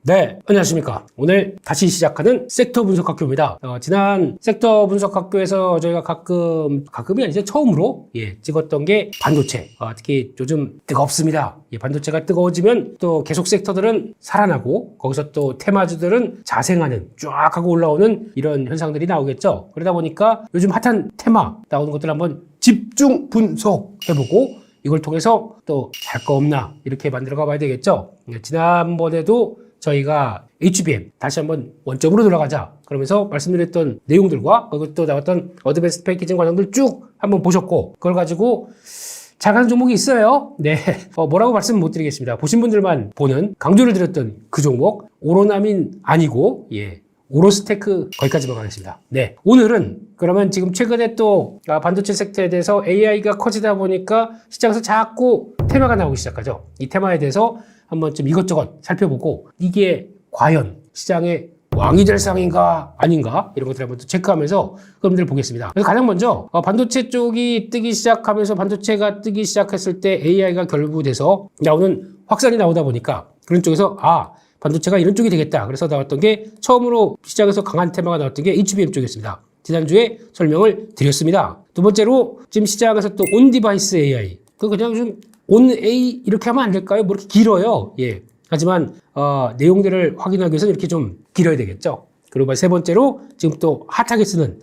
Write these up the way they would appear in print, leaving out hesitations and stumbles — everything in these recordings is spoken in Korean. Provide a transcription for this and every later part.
네, 안녕하십니까. 오늘 다시 시작하는 섹터 분석 학교입니다. 지난 섹터 분석 학교에서 저희가 가끔이 아니죠. 처음으로 찍었던 게 반도체. 특히 요즘 뜨겁습니다. 반도체가 뜨거워지면 또 계속 섹터들은 살아나고 거기서 또 테마주들은 자생하는 쫙 하고 올라오는 이런 현상들이 나오겠죠. 그러다 보니까 요즘 핫한 테마 나오는 것들 한번 집중 분석해보고 이걸 통해서 또 살 거 없나 이렇게 만들어 가봐야 되겠죠. 지난번에도 저희가 HBM 다시 한번 원점으로 돌아가자 그러면서 말씀드렸던 내용들과 거기 또 나왔던 어드밴스드 패키징 과정들 쭉 한번 보셨고 그걸 가지고 잘 가는 종목이 있어요. 네, 뭐라고 말씀 못 드리겠습니다. 보신 분들만 보는 강조를 드렸던 그 종목 오로나민 아니고 오로스테크 거기까지만 가겠습니다. 네, 오늘은 그러면 지금 최근에 또 반도체 섹터에 대해서 AI가 커지다 보니까 시장에서 자꾸 테마가 나오기 시작하죠. 이 테마에 대해서 한번 좀 이것저것 살펴보고 이게 과연 시장의 왕이 될 상인가 아닌가 이런 것들 한번 또 체크하면서 여러분들 보겠습니다. 그래서 가장 먼저 반도체 쪽이 뜨기 시작하면서 반도체가 뜨기 시작했을 때 AI가 결부돼서 나오는 확산이 나오다 보니까 그런 쪽에서 반도체가 이런 쪽이 되겠다. 그래서 나왔던 게 처음으로 시장에서 강한 테마가 나왔던 게 HBM 쪽이었습니다. 지난주에 설명을 드렸습니다. 두 번째로 지금 시장에서 또 온 디바이스 AI 그냥 좀 온 A 이렇게 하면 안 될까요? 뭐 이렇게 길어요. 하지만 내용들을 확인하기 위해서는 이렇게 좀 길어야 되겠죠. 그리고 세 번째로 지금 또 핫하게 쓰는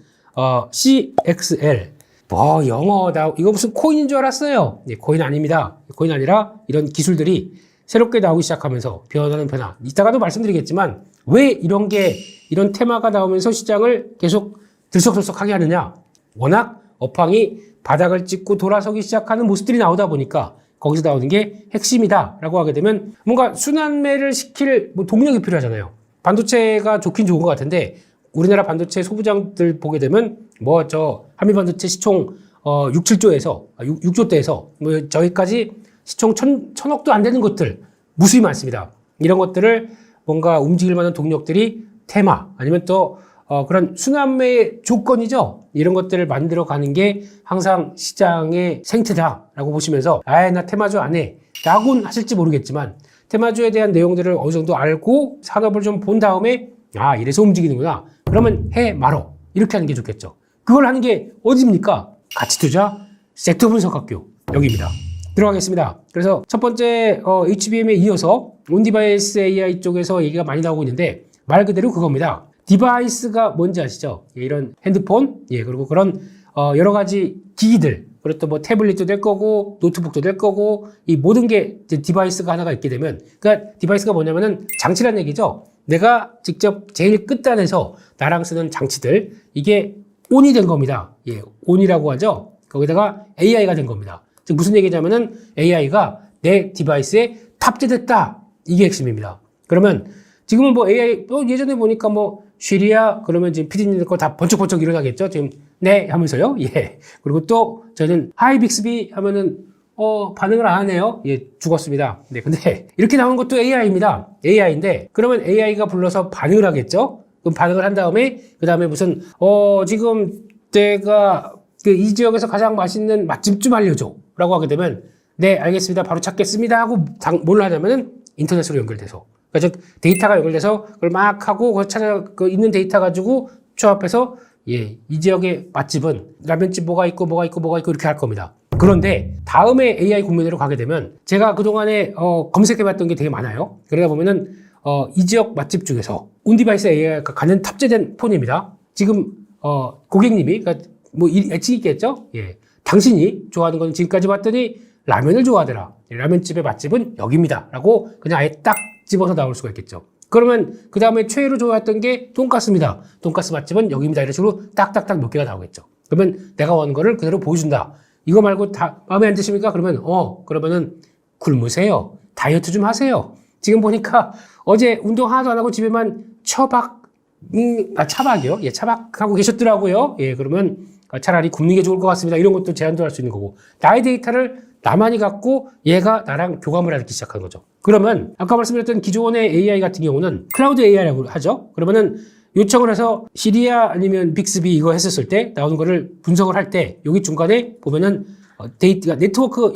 CXL 영어 이거 무슨 코인인 줄 알았어요. 코인 아닙니다. 코인 아니라 이런 기술들이 새롭게 나오기 시작하면서 변하는 변화. 이따가도 말씀드리겠지만 왜 이런 테마가 나오면서 시장을 계속 들썩들썩하게 하느냐. 워낙 업황이 바닥을 찍고 돌아서기 시작하는 모습들이 나오다 보니까 거기서 나오는 게 핵심이다라고 하게 되면 뭔가 순환매를 시킬 동력이 필요하잖아요. 반도체가 좋긴 좋은 것 같은데 우리나라 반도체 소부장들 보게 되면 한미반도체 시총 6, 7조에서 6조대에서 저기까지 시총 1000억도 안 되는 것들 무수히 많습니다. 이런 것들을 뭔가 움직일 만한 동력들이 테마 아니면 또 그런 순환매의 조건이죠. 이런 것들을 만들어 가는 게 항상 시장의 생태다라고 보시면서 나 테마주 안 해 라고는 하실지 모르겠지만 테마주에 대한 내용들을 어느 정도 알고 산업을 좀 본 다음에 이래서 움직이는구나. 그러면 해 말어. 이렇게 하는 게 좋겠죠. 그걸 하는 게 어디입니까? 가치투자 섹터 분석학교 여기입니다. 들어가겠습니다. 그래서 첫 번째 HBM에 이어서 온디바이스 AI 쪽에서 얘기가 많이 나오고 있는데 말 그대로 그겁니다. 디바이스가 뭔지 아시죠? 이런 핸드폰, 그리고 그런 여러 가지 기기들, 그리고 또 태블릿도 될 거고 노트북도 될 거고 이 모든 게 디바이스가 하나가 있게 되면 그러니까 디바이스가 뭐냐면은 장치란 얘기죠. 내가 직접 제일 끝단에서 나랑 쓰는 장치들 이게 온이 된 겁니다. 온이라고 하죠. 거기다가 AI가 된 겁니다. 즉 무슨 얘기냐면은 AI가 내 디바이스에 탑재됐다. 이게 핵심입니다. 그러면 지금은 AI 예전에 보니까 쉬리야 그러면 지금 PD님들 거 다 번쩍번쩍 일어나겠죠. 지금 네 하면서요. 그리고 또 저희는 하이 빅스비 하면은 반응을 안 하네요. 죽었습니다. 네, 근데 이렇게 나오는 것도 AI입니다. AI인데 그러면 AI가 불러서 반응을 하겠죠. 그럼 반응을 한 다음에 그다음에 무슨 지금 내가 이 지역에서 가장 맛있는 맛집 좀 알려줘라고 하게 되면 네 알겠습니다. 바로 찾겠습니다 하고 뭘 하냐면은 인터넷으로 연결돼서. 그러니까 즉 데이터가 연결돼서 그걸 막 하고 있는 데이터 가지고 조합해서 이 지역의 맛집은 라면집 뭐가 있고 이렇게 할 겁니다. 그런데 다음에 AI 국면으로 가게 되면 제가 그동안에 검색해봤던 게 되게 많아요. 그러다 보면은 이 지역 맛집 중에서 온디바이스 AI가 가는 탑재된 폰입니다. 지금 고객님이 그러니까 애칭이 있겠죠? 당신이 좋아하는 건 지금까지 봤더니 라면을 좋아하더라. 라면집의 맛집은 여기입니다. 라고 그냥 아예 딱 집어서 나올 수가 있겠죠. 그러면 그 다음에 최애로 좋아했던 게 돈가스입니다. 돈가스 맛집은 여기입니다. 이런 식으로 딱딱딱 몇 개가 나오겠죠. 그러면 내가 원하는 거를 그대로 보여준다. 이거 말고 다 마음에 안 드십니까? 그러면은 굶으세요. 다이어트 좀 하세요. 지금 보니까 어제 운동 하나도 안 하고 집에만 차박이요? 차박하고 계셨더라고요. 그러면 차라리 굶는 게 좋을 것 같습니다. 이런 것도 제한도 할 수 있는 거고. 나의 데이터를 나만이 갖고 얘가 나랑 교감을 하기 시작하는 거죠. 그러면 아까 말씀드렸던 기존의 AI 같은 경우는 클라우드 AI라고 하죠. 그러면은 요청을 해서 시리아 아니면 빅스비 이거 했었을 때 나오는 거를 분석을 할 때 여기 중간에 보면은 데이터가 네트워크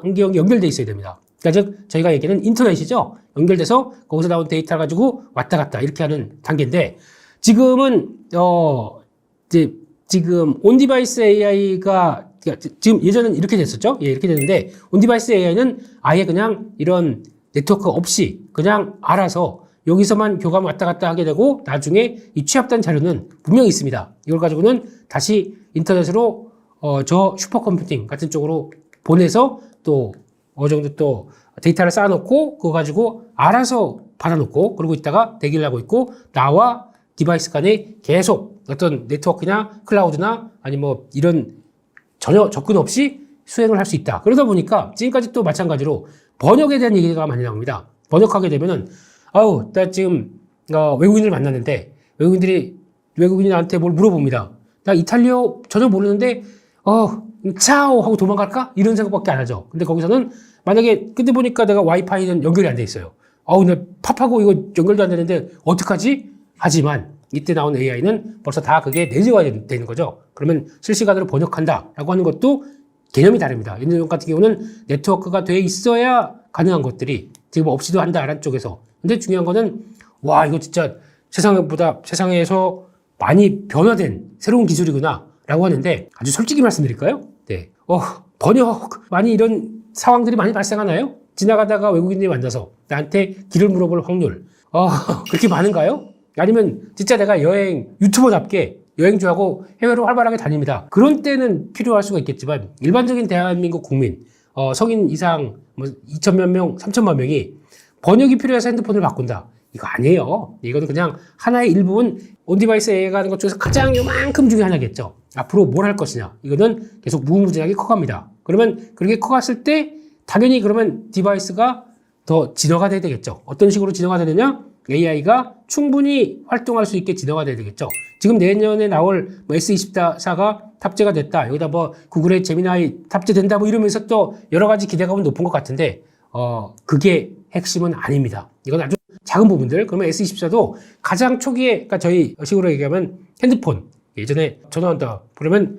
환경이 연결돼 있어야 됩니다. 그러니까 즉 저희가 얘기하는 인터넷이죠. 연결돼서 거기서 나온 데이터 가지고 왔다 갔다 이렇게 하는 단계인데 지금은 이제 지금 온디바이스 AI가 지금 예전엔 이렇게 됐었죠. 예, 이렇게 됐는데 온디바이스 AI는 아예 그냥 이런 네트워크 없이 그냥 알아서 여기서만 교감 왔다 갔다 하게 되고 나중에 이 취합된 자료는 분명히 있습니다. 이걸 가지고는 다시 인터넷으로 저 슈퍼컴퓨팅 같은 쪽으로 보내서 또 어느 정도 또 데이터를 쌓아놓고 그거 가지고 알아서 받아놓고 그러고 있다가 대기를 하고 있고 나와 디바이스 간에 계속 어떤 네트워크나 클라우드나 아니 뭐 이런 전혀 접근 없이 수행을 할 수 있다. 그러다 보니까 지금까지 또 마찬가지로 번역에 대한 얘기가 많이 나옵니다. 번역하게 되면은 나 지금 외국인을 만났는데 외국인이 나한테 뭘 물어봅니다. 나 이탈리아 전혀 모르는데 차오 하고 도망갈까? 이런 생각밖에 안 하죠. 근데 거기서는 만약에 근데 보니까 내가 와이파이는 연결이 안 돼 있어요. 나 팝하고 이거 연결도 안 되는데 어떡하지? 하지만 이때 나온 AI는 벌써 다 그게 내재가 되는 거죠. 그러면 실시간으로 번역한다라고 하는 것도 개념이 다릅니다. 예전 같은 경우는 네트워크가 돼 있어야 가능한 것들이 지금 없이도 한다라는 쪽에서. 근데 중요한 거는 이거 진짜 세상에서 많이 변화된 새로운 기술이구나 라고 하는데 아주 솔직히 말씀드릴까요? 네. 번역 많이 이런 상황들이 많이 발생하나요? 지나가다가 외국인들이 만나서 나한테 길을 물어볼 확률 그렇게 많은가요? 아니면 진짜 내가 유튜버답게 여행주하고 해외로 활발하게 다닙니다. 그런 때는 필요할 수가 있겠지만 일반적인 대한민국 국민 성인 이상 2천만 명, 3천만 명이 번역이 필요해서 핸드폰을 바꾼다. 이거 아니에요. 이거는 그냥 하나의 일부분 온디바이스 AI가 하는 것 중에서 가장 요만큼 중에 하나겠죠. 앞으로 뭘 할 것이냐. 이거는 계속 무궁무진하게 커갑니다. 그러면 그렇게 커갔을 때 당연히 그러면 디바이스가 더 진화가 돼야 되겠죠. 어떤 식으로 진화가 되느냐? AI가 충분히 활동할 수 있게 진화가 돼야 되겠죠. 지금 내년에 나올 S24가 탑재가 됐다. 여기다 구글의 제미나이 탑재된다 이러면서 또 여러 가지 기대감은 높은 것 같은데 그게 핵심은 아닙니다. 이건 아주 작은 부분들. 그러면 S24도 가장 초기에 그러니까 저희 식으로 얘기하면 핸드폰 예전에 전화한다. 그러면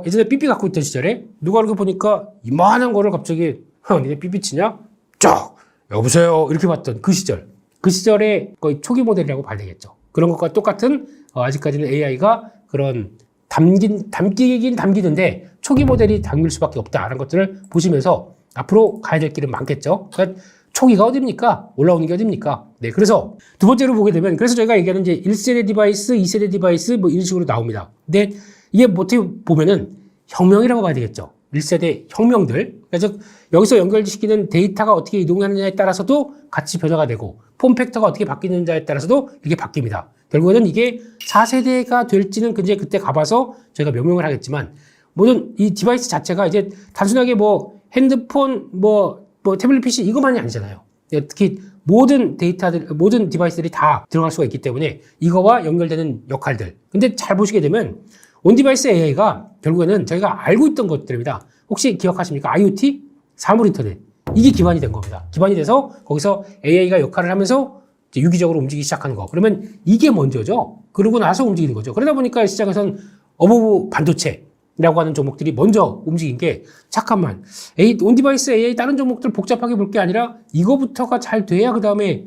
예전에 삐삐 갖고 있던 시절에 누가 이렇게 보니까 이만한 거를 갑자기 니네 삐삐 치냐? 쫙 여보세요 이렇게 봤던 그 시절. 그 시절의 거의 초기 모델이라고 봐야 되겠죠. 그런 것과 똑같은 아직까지는 AI가 그런 담기긴 담기는데 초기 모델이 담길 수밖에 없다라는 것들을 보시면서 앞으로 가야 될 길은 많겠죠. 그러니까 초기가 어딥니까? 올라오는 게 어딥니까? 네, 그래서 두 번째로 보게 되면 그래서 저희가 얘기하는 이제 1세대 디바이스, 2세대 디바이스 이런 식으로 나옵니다. 근데 이게 어떻게 보면은 혁명이라고 봐야 되겠죠. 1세대 혁명들. 그래서 여기서 연결시키는 데이터가 어떻게 이동하느냐에 따라서도 같이 변화가 되고 폼팩터가 어떻게 바뀌는지에 따라서도 이게 바뀝니다. 결국에는 이게 4세대가 될지는 이제 그때 가봐서 저희가 명명을 하겠지만 모든 이 디바이스 자체가 이제 단순하게 핸드폰, 태블릿 PC 이것만이 아니잖아요. 특히 모든 데이터들, 모든 디바이스들이 다 들어갈 수가 있기 때문에 이거와 연결되는 역할들. 근데 잘 보시게 되면 온디바이스 AI가 결국에는 저희가 알고 있던 것들입니다. 혹시 기억하십니까? IoT? 사물 인터넷. 이게 기반이 된 겁니다. 기반이 돼서 거기서 AI가 역할을 하면서 이제 유기적으로 움직이기 시작하는 거. 그러면 이게 먼저죠. 그러고 나서 움직이는 거죠. 그러다 보니까 시장에선 어버브 반도체라고 하는 종목들이 먼저 움직인 게 잠깐만 온디바이스 AI 다른 종목들 복잡하게 볼 게 아니라 이거부터가 잘 돼야 그 다음에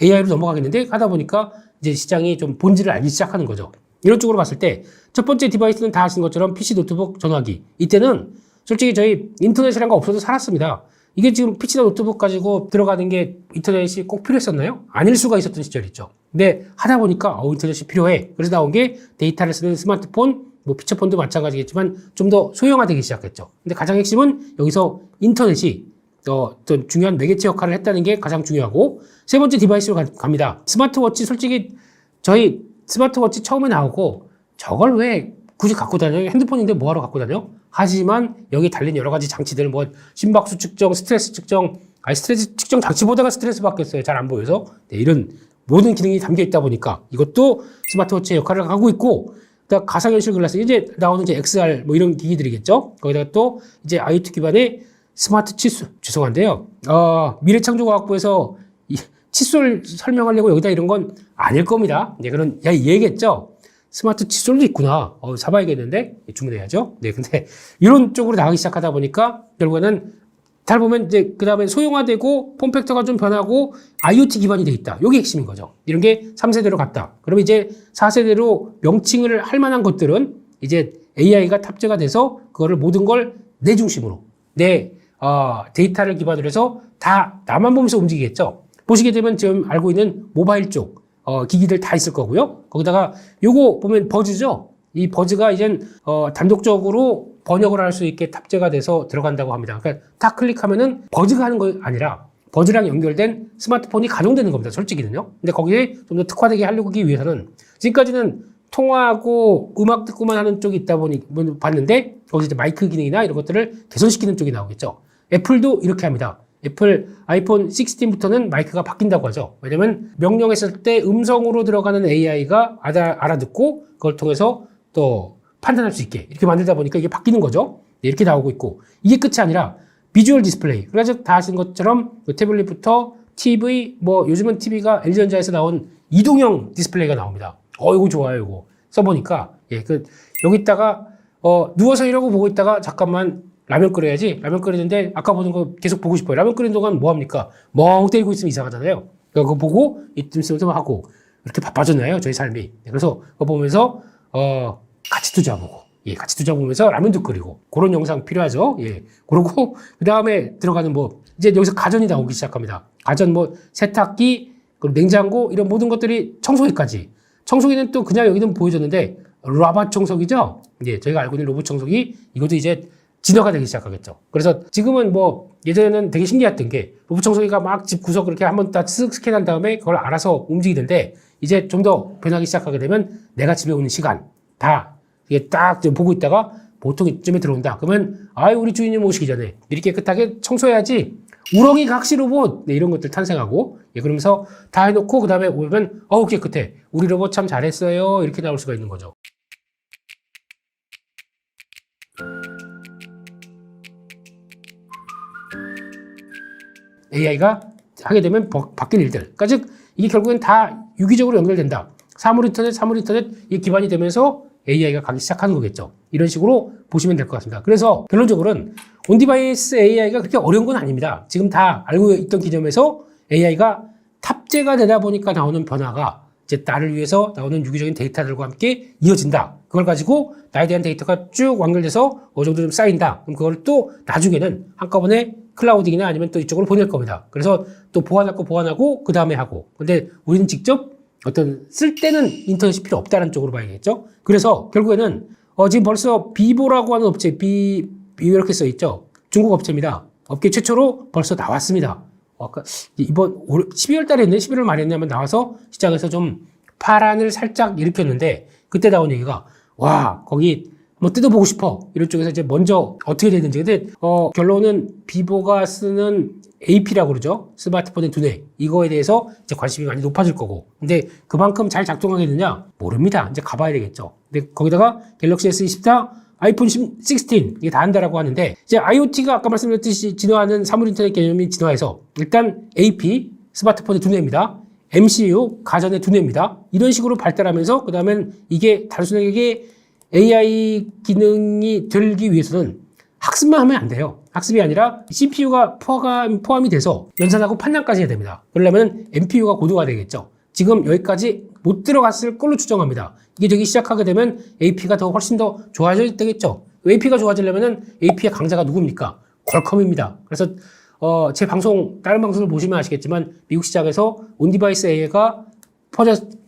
AI로 넘어가겠는데 하다 보니까 이제 시장이 좀 본질을 알기 시작하는 거죠. 이런 쪽으로 봤을 때 첫 번째 디바이스는 다 아시는 것처럼 PC, 노트북, 전화기. 이때는 솔직히 저희 인터넷이란 거 없어도 살았습니다. 이게 지금 PC나 노트북 가지고 들어가는 게 인터넷이 꼭 필요했었나요? 아닐 수가 있었던 시절이 있죠. 근데 하다 보니까 인터넷이 필요해. 그래서 나온 게 데이터를 쓰는 스마트폰, 피처폰도 마찬가지겠지만 좀 더 소형화되기 시작했죠. 근데 가장 핵심은 여기서 인터넷이 어떤 중요한 매개체 역할을 했다는 게 가장 중요하고 세 번째 디바이스로 갑니다. 스마트워치 솔직히 저희 스마트워치 처음에 나오고 저걸 왜 굳이 갖고 다녀요? 핸드폰인데 뭐하러 갖고 다녀? 하지만 여기 달린 여러 가지 장치들 심박수 측정, 스트레스 측정 스트레스 측정 장치보다가 스트레스 받겠어요. 잘 안 보여서. 네, 이런 모든 기능이 담겨 있다 보니까 이것도 스마트워치의 역할을 하고 있고 가상현실 글라스 이제 나오는 이제 XR 이런 기기들이겠죠. 거기다가 또 이제 IoT 기반의 스마트 칫솔 죄송한데요. 미래창조과학부에서 칫솔 설명하려고 여기다 이런 건 아닐 겁니다. 이제 그런 얘기겠죠. 스마트 칫솔도 있구나. 사봐야겠는데 주문해야죠. 네, 근데 이런 쪽으로 나가기 시작하다 보니까 결국에는 잘 보면 이제 그 다음에 소형화되고 폼팩터가 좀 변하고 IoT 기반이 돼 있다. 이게 핵심인 거죠. 이런 게 3세대로 갔다. 그러면 이제 4세대로 명칭을 할 만한 것들은 이제 AI가 탑재가 돼서 그거를 모든 걸 내 중심으로 내 데이터를 기반으로 해서 다 나만 보면서 움직이겠죠. 보시게 되면 지금 알고 있는 모바일 쪽 기기들 다 있을 거고요. 거기다가 요거 보면 버즈죠. 이 버즈가 이젠 단독적으로 번역을 할 수 있게 탑재가 돼서 들어간다고 합니다. 그러니까 딱 클릭하면은 버즈가 하는 거 아니라 버즈랑 연결된 스마트폰이 가동되는 겁니다. 솔직히는요. 근데 거기에 좀 더 특화되게 하려기 위해서는 지금까지는 통화하고 음악 듣고만 하는 쪽이 있다 보니 봤는데 거기서 이제 마이크 기능이나 이런 것들을 개선시키는 쪽이 나오겠죠. 애플도 이렇게 합니다. 애플 아이폰 16부터는 마이크가 바뀐다고 하죠. 왜냐면 명령했을 때 음성으로 들어가는 AI가 알아듣고 그걸 통해서 또 판단할 수 있게 이렇게 만들다 보니까 이게 바뀌는 거죠. 이렇게 나오고 있고 이게 끝이 아니라 비주얼 디스플레이. 그래서 다 아시는 것처럼 태블릿부터 TV, 요즘은 TV가 LG전자에서 나온 이동형 디스플레이가 나옵니다. 이거 좋아요, 이거. 써보니까. 여기다가, 누워서 이러고 보고 있다가 잠깐만 라면 끓여야지. 라면 끓이는데 아까 보는 거 계속 보고 싶어요. 라면 끓이는 동안 뭐 합니까? 멍 때리고 있으면 이상하잖아요. 그거 보고 이쯤 쓰면 하고. 이렇게 바빠졌나요? 저희 삶이. 그래서 그거 보면서, 같이 투자 보고. 같이 투자 보면서 라면도 끓이고. 그런 영상 필요하죠. 그러고, 그 다음에 들어가는 이제 여기서 가전이 나오기 시작합니다. 가전 세탁기, 그리고 냉장고, 이런 모든 것들이 청소기까지. 청소기는 또 그냥 여기는 보여줬는데, 로봇 청소기죠? 저희가 알고 있는 로봇 청소기, 이것도 이제 진화가 되기 시작하겠죠. 그래서 지금은 예전에는 되게 신기했던 게, 로봇 청소기가 막 집 구석 그렇게 한번 딱 쓱 스캔한 다음에 그걸 알아서 움직이는데, 이제 좀 더 변하기 시작하게 되면, 내가 집에 오는 시간, 다, 이게 딱 보고 있다가, 보통 이쯤에 들어온다. 그러면, 우리 주인님 오시기 전에 이렇게 깨끗하게 청소해야지, 우렁이 각시 로봇 이런 것들 탄생하고 그러면서 다 해놓고 그 다음에 오면 깨끗해. 우리 로봇 참 잘했어요. 이렇게 나올 수가 있는 거죠. AI가 하게 되면 바뀐 일들. 그러니까 즉 이게 결국엔 다 유기적으로 연결된다. 사물 인터넷 이게 기반이 되면서 AI가 가기 시작하는 거겠죠. 이런 식으로 보시면 될 것 같습니다. 그래서 결론적으로는 온디바이스 AI가 그렇게 어려운 건 아닙니다. 지금 다 알고 있던 기점에서 AI가 탑재가 되다 보니까 나오는 변화가 이제 나를 위해서 나오는 유기적인 데이터들과 함께 이어진다. 그걸 가지고 나에 대한 데이터가 쭉 완결돼서 어느 정도 좀 쌓인다. 그럼 그걸 또 나중에는 한꺼번에 클라우딩이나 아니면 또 이쪽으로 보낼 겁니다. 그래서 또 보완하고 그 다음에 하고. 근데 우리는 직접 어떤 쓸 때는 인터넷이 필요 없다는 쪽으로 봐야겠죠. 그래서 결국에는 지금 벌써 비보라고 하는 업체, 이렇게 써 있죠. 중국 업체입니다. 업계 최초로 벌써 나왔습니다. 아까 이번 12월 달에 했네, 11월 말에 했냐면 나와서 시장에서 좀 파란을 살짝 일으켰는데 그때 나온 얘기가 거기 뜯어보고 싶어. 이런 쪽에서 이제 먼저 어떻게 되는지. 근데 결론은 비보가 쓰는 AP라고 그러죠. 스마트폰의 두뇌. 이거에 대해서 이제 관심이 많이 높아질 거고. 근데 그만큼 잘 작동하겠느냐? 모릅니다. 이제 가봐야 되겠죠. 근데 거기다가 갤럭시 S24, 아이폰 16 이게 다 한다라고 하는데 이제 IoT가 아까 말씀드렸듯이 진화하는 사물 인터넷 개념이 진화해서 일단 AP, 스마트폰의 두뇌입니다. MCU, 가전의 두뇌입니다. 이런 식으로 발달하면서 그다음엔 이게 단순하게 AI 기능이 들기 위해서는 학습만 하면 안 돼요. 학습이 아니라 CPU가 포함이 돼서 연산하고 판단까지 해야 됩니다. 그러려면 NPU가 고도가 되겠죠. 지금 여기까지 못 들어갔을 걸로 추정합니다. 이게 되기 시작하게 되면 AP가 훨씬 더 좋아져야 되겠죠. AP가 좋아지려면 AP의 강자가 누굽니까? 퀄컴입니다. 그래서 제 다른 방송을 보시면 아시겠지만 미국 시장에서 온디바이스 AI가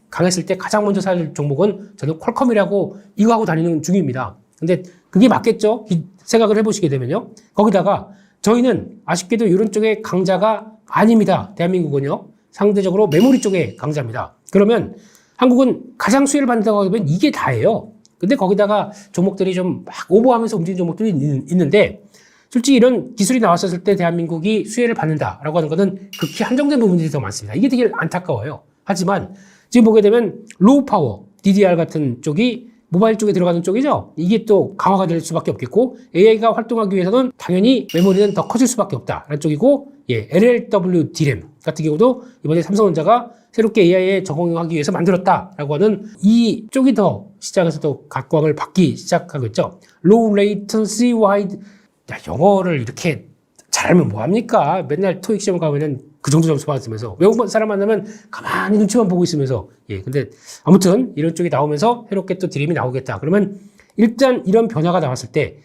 강했을 때 가장 먼저 살 종목은 저는 퀄컴이라고 이거 하고 다니는 중입니다. 근데 그게 맞겠죠? 생각을 해보시게 되면요. 거기다가 저희는 아쉽게도 이런 쪽의 강자가 아닙니다. 대한민국은요. 상대적으로 메모리 쪽의 강자입니다. 그러면 한국은 가장 수혜를 받는다고 하면 이게 다예요. 근데 거기다가 종목들이 좀 막 오버하면서 움직이는 종목들이 있는데 솔직히 이런 기술이 나왔었을 때 대한민국이 수혜를 받는다라고 하는 것은 극히 한정된 부분들이 더 많습니다. 이게 되게 안타까워요. 하지만 지금 보게 되면 로우 파워, DDR 같은 쪽이 모바일 쪽에 들어가는 쪽이죠. 이게 또 강화가 될 수밖에 없겠고 AI가 활동하기 위해서는 당연히 메모리는 더 커질 수밖에 없다라는 쪽이고 LLW DRAM 같은 경우도 이번에 삼성전자가 새롭게 AI에 적용하기 위해서 만들었다라고 하는 이 쪽이 더 시장에서도 각광을 받기 시작하고 있죠. Low Latency Wide 영어를 이렇게 잘하면 뭐합니까? 맨날 토익 시험 가면은 그 정도 점수 받았으면서 외국 사람 만나면 가만히 눈치만 보고 있으면서 근데 아무튼 이런 쪽이 나오면서 새롭게 또 드림이 나오겠다. 그러면 일단 이런 변화가 나왔을 때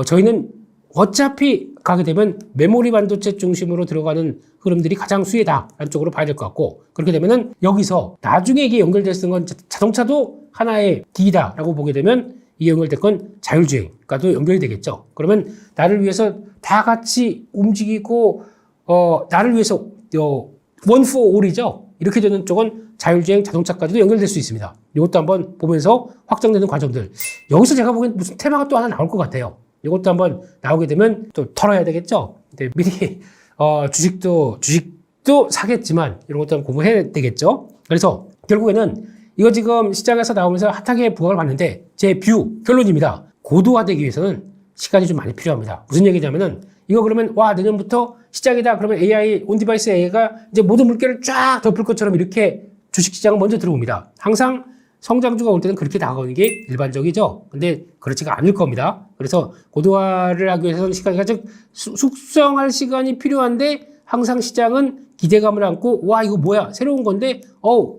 저희는 어차피 가게 되면 메모리 반도체 중심으로 들어가는 흐름들이 가장 수혜다라는 쪽으로 봐야 될 것 같고, 그렇게 되면은 여기서 나중에 이게 연결될 수 있는 건 자동차도 하나의 D다라고 보게 되면 이게 연결될 건 자율주행과도 연결이 되겠죠. 그러면 나를 위해서 다 같이 움직이고 나를 위해서 one for all이죠. 이렇게 되는 쪽은 자율주행 자동차까지도 연결될 수 있습니다. 이것도 한번 보면서 확정되는 과정들. 여기서 제가 보기엔 무슨 테마가 또 하나 나올 것 같아요. 이것도 한번 나오게 되면 또 털어야 되겠죠. 근데 미리 주식도 사겠지만 이런 것도 한번 공부해야 되겠죠. 그래서 결국에는 이거 지금 시장에서 나오면서 핫하게 부각을 받는데 제 결론입니다. 고도화되기 위해서는 시간이 좀 많이 필요합니다. 무슨 얘기냐면은 이거 그러면 내년부터 시작이다. 그러면 AI, 온디바이스 AI가 이제 모든 물결을 쫙 덮을 것처럼 이렇게 주식시장은 먼저 들어옵니다. 항상 성장주가 올 때는 그렇게 다가오는 게 일반적이죠. 근데 그렇지가 않을 겁니다. 그래서 고도화를 하기 위해서는 시간이 즉 숙성할 시간이 필요한데 항상 시장은 기대감을 안고 이거 뭐야 새로운 건데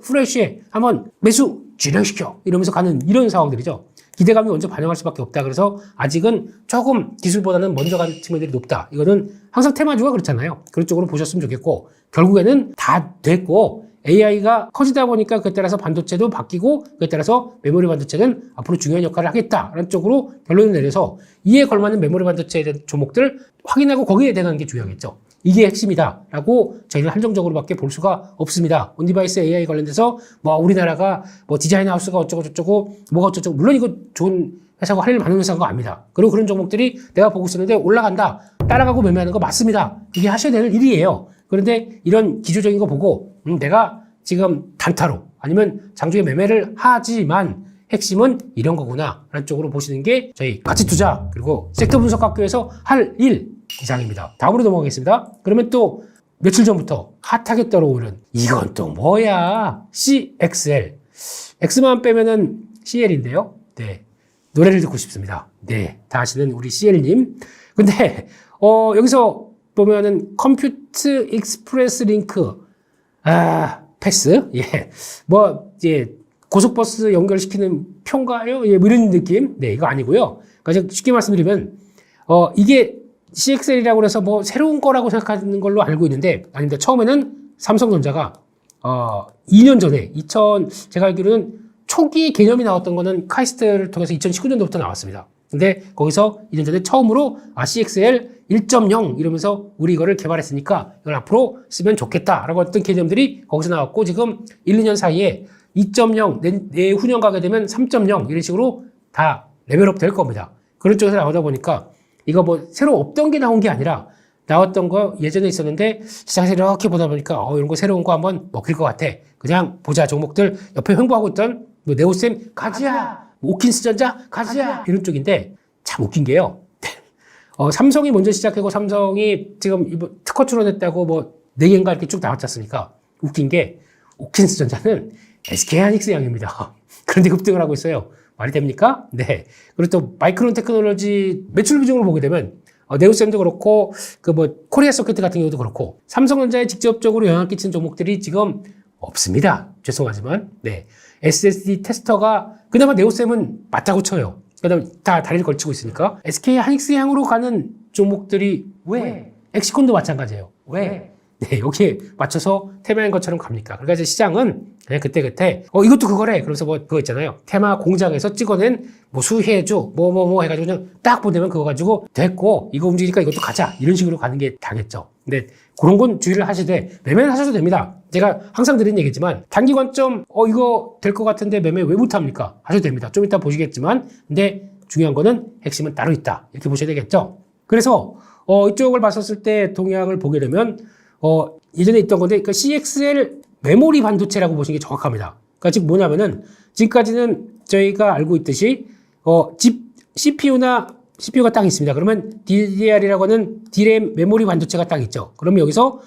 프레쉬해 한번 매수 진행시켜 이러면서 가는 이런 상황들이죠. 기대감이 먼저 반영할 수밖에 없다. 그래서 아직은 조금 기술보다는 먼저 가는 측면들이 높다. 이거는 항상 테마주가 그렇잖아요. 그런 쪽으로 보셨으면 좋겠고, 결국에는 다 됐고 AI가 커지다 보니까 그에 따라서 반도체도 바뀌고 그에 따라서 메모리 반도체는 앞으로 중요한 역할을 하겠다라는 쪽으로 결론을 내려서 이에 걸맞는 메모리 반도체에 대한 조목들 확인하고 거기에 대응하는 게 중요하겠죠. 이게 핵심이다라고 저희는 한정적으로밖에 볼 수가 없습니다. 온디바이스 AI 관련돼서 우리나라가 디자인 하우스가 어쩌고 저쩌고 뭐가 어쩌고 물론 이거 좋은 회사고 할 일 많은 회사가 아닙니다. 그리고 그런 종목들이 내가 보고 있었는데 올라간다. 따라가고 매매하는 거 맞습니다. 그게 하셔야 될 일이에요. 그런데 이런 기조적인 거 보고 내가 지금 단타로 아니면 장중에 매매를 하지만 핵심은 이런 거구나 라는 쪽으로 보시는 게 저희 가치투자 그리고 섹터 분석학교에서 할 일 이상입니다. 다음으로 넘어가겠습니다. 그러면 또 며칠 전부터 핫하게 떠오르는 이건 또 뭐야? CXL. X만 빼면은 CL인데요. 네. 노래를 듣고 싶습니다. 네. 다 아시는 우리 CL님. 근데, 여기서 보면은 컴퓨트 익스프레스 링크. 패스. 고속버스 연결시키는 표인가요? 이런 느낌? 네, 이거 아니고요. 그러니까 쉽게 말씀드리면, 이게 CXL이라고 해서 새로운 거라고 생각하는 걸로 알고 있는데, 아닙니다. 처음에는 삼성전자가, 2년 전에, 제가 알기로는 초기에 개념이 나왔던 거는 카이스트를 통해서 2019년도부터 나왔습니다. 근데 거기서 2년 전에 처음으로 CXL 1.0 이러면서 우리 이거를 개발했으니까 이걸 앞으로 쓰면 좋겠다라고 했던 개념들이 거기서 나왔고 지금 1, 2년 사이에 2.0, 내후년 가게 되면 3.0 이런 식으로 다 레벨업 될 겁니다. 그런 쪽에서 나오다 보니까 이거 새로 없던 게 나온 게 아니라 나왔던 거 예전에 있었는데 시장에서 이렇게 보다 보니까 이런 거 새로운 거 한번 먹힐 것 같아. 그냥 보자 종목들 옆에 횡보하고 있던 네오셈 가자. 오킨스전자 가자. 이런 쪽인데 참 웃긴 게요. 삼성이 먼저 시작하고 삼성이 지금 특허 출원했다고 4개인가 이렇게 쭉 나왔지 않습니까? 웃긴 게 오킨스전자는 SK하이닉스 양입니다. 그런데 급등을 하고 있어요. 말이 됩니까? 네. 그리고 또 마이크론 테크놀로지 매출 비중을 보게 되면 네오셈도 그렇고 코리아 소켓 같은 경우도 그렇고 삼성전자에 직접적으로 영향을 끼치는 종목들이 지금 없습니다. 죄송하지만 네. SSD 테스터가 그나마 네오셈은 맞다고 쳐요. 그다음에 다 다리를 걸치고 있으니까 SK 하이닉스 향으로 가는 종목들이 왜? 엑시콘도 마찬가지예요. 왜? 네, 여기에 맞춰서 테마인 것처럼 갑니까? 그러니까 이제 시장은 그냥 그때 이것도 그거래. 그러면서 그거 있잖아요. 테마 공장에서 찍어낸 수혜주 해가지고 그냥 딱 보내면 그거 가지고 됐고 이거 움직이니까 이것도 가자. 이런 식으로 가는 게 다겠죠. 근데 그런 건 주의를 하시되 매매는 하셔도 됩니다. 제가 항상 드린 얘기지만 단기 관점 이거 될 것 같은데 매매 왜 못합니까? 하셔도 됩니다. 좀 이따 보시겠지만 근데 중요한 거는 핵심은 따로 있다. 이렇게 보셔야 되겠죠. 그래서 이쪽을 봤었을 때 동향을 보게 되면 예전에 있던 건데 CXL 메모리 반도체라고 보시는 게 정확합니다. 그러니까 즉 뭐냐면은 지금까지는 저희가 알고 있듯이 CPU가 딱 있습니다. 그러면 DDR이라고 하는 D램 메모리 반도체가 딱 있죠. 그러면 여기서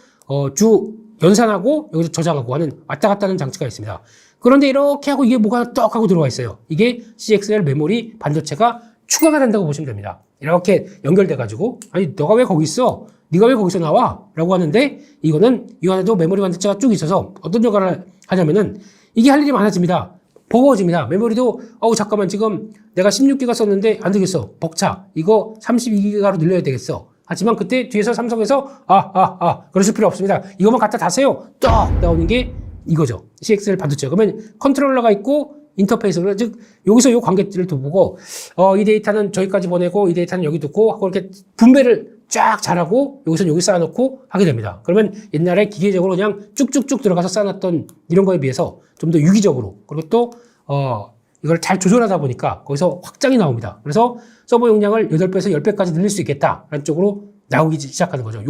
연산하고 여기서 저장하고 하는 왔다 갔다 하는 장치가 있습니다. 그런데 이렇게 하고 이게 뭐가 떡 하고 들어와 있어요. 이게 CXL 메모리 반도체가 추가가 된다고 보시면 됩니다. 이렇게 연결돼 가지고 아니 너가 왜 거기 있어? 네가 왜 거기서 나와? 라고 하는데 이거는 이 안에도 메모리 반도체가 쭉 있어서 어떤 역할을 하냐면은 이게 할 일이 많아집니다. 버거워집니다. 메모리도 잠깐만 지금 내가 16기가 썼는데 안 되겠어. 벅차. 이거 32기가로 늘려야 되겠어. 하지만 그때 뒤에서 삼성에서 그러실 필요 없습니다. 이것만 갖다 다세요. 딱 나오는 게 이거죠. CXL 반도체. 그러면 컨트롤러가 있고 인터페이스, 즉 여기서 이 관계들을 두고 이 데이터는 저기까지 보내고 이 데이터는 여기 두고 하고 이렇게 분배를 쫙 잘하고 여기서 여기 쌓아놓고 하게 됩니다. 그러면 옛날에 기계적으로 그냥 쭉쭉쭉 들어가서 쌓아놨던 이런 거에 비해서 좀 더 유기적으로, 그리고 또 이걸 잘 조절하다 보니까 거기서 확장이 나옵니다. 그래서 서버 용량을 8배에서 10배까지 늘릴 수 있겠다라는 쪽으로 나오기 시작하는 거죠.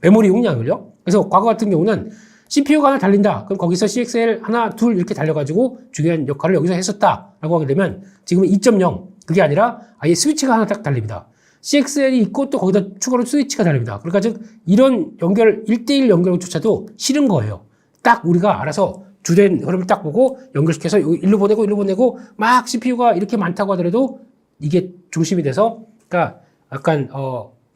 메모리 용량을요. 그래서 과거 같은 경우는 CPU가 하나 달린다. 그럼 거기서 CXL 하나, 둘 이렇게 달려가지고 중요한 역할을 여기서 했었다라고 하게 되면 지금은 2.0 그게 아니라 아예 스위치가 하나 딱 달립니다. CXL이 있고 또 거기다 추가로 스위치가 달립니다. 그러니까 즉 이런 연결 1대1 연결조차도 싫은 거예요. 딱 우리가 알아서 주된 흐름을 딱 보고 연결시켜서 일로 보내고 막 CPU가 이렇게 많다고 하더라도 이게 중심이 돼서 그러니까 약간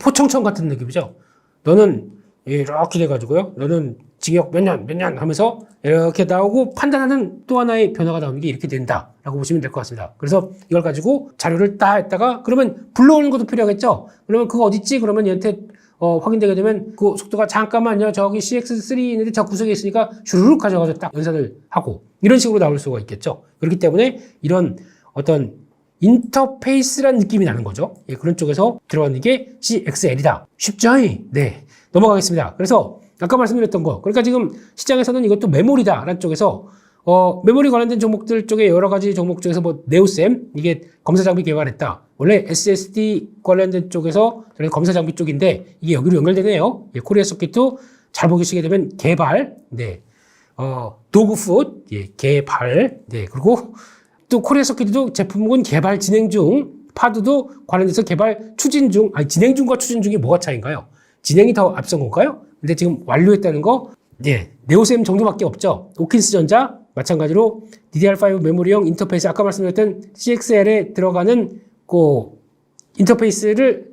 포청천 같은 느낌이죠. 너는 이렇게 돼가지고요. 너는 징역 몇 년 하면서 이렇게 나오고 판단하는 또 하나의 변화가 나오는 게 이렇게 된다라고 보시면 될 것 같습니다. 그래서 이걸 가지고 자료를 딱 했다가 그러면 불러오는 것도 필요하겠죠. 그러면 그거 어딨지? 그러면 얘한테 확인되게 되면 그 속도가 잠깐만요. 저기 CX3 있는데 저 구석에 있으니까 슈르륵 가져가서 딱 연산을 하고 이런 식으로 나올 수가 있겠죠. 그렇기 때문에 이런 어떤 인터페이스란 느낌이 나는 거죠. 예, 그런 쪽에서 들어가는 게 CXL이다. 쉽죠? 네. 넘어가겠습니다. 그래서 아까 말씀드렸던 거. 그러니까 지금 시장에서는 이것도 메모리다라는 쪽에서 메모리 관련된 종목들 쪽에 여러 가지 종목 중에서 뭐 네오셈 이게 검사 장비 개발했다. 원래 SSD 관련된 쪽에서 검사 장비 쪽인데 이게 여기로 연결되네요. 예, 코리아 서킷도 잘 보시게 되면 개발, 네, 도그풋, 예, 개발, 네, 그리고 또 코리아 서킷도 제품군 개발 진행 중, 파드도 관련돼서 개발 추진 중. 아니 진행 중과 추진 중이 뭐가 차이인가요? 진행이 더 앞선 건가요? 근데 지금 완료했다는 거, 네, 네오셈 정도밖에 없죠. 오킨스 전자 마찬가지로 DDR5 메모리형 인터페이스, 아까 말씀드렸던 CXL에 들어가는 그 인터페이스를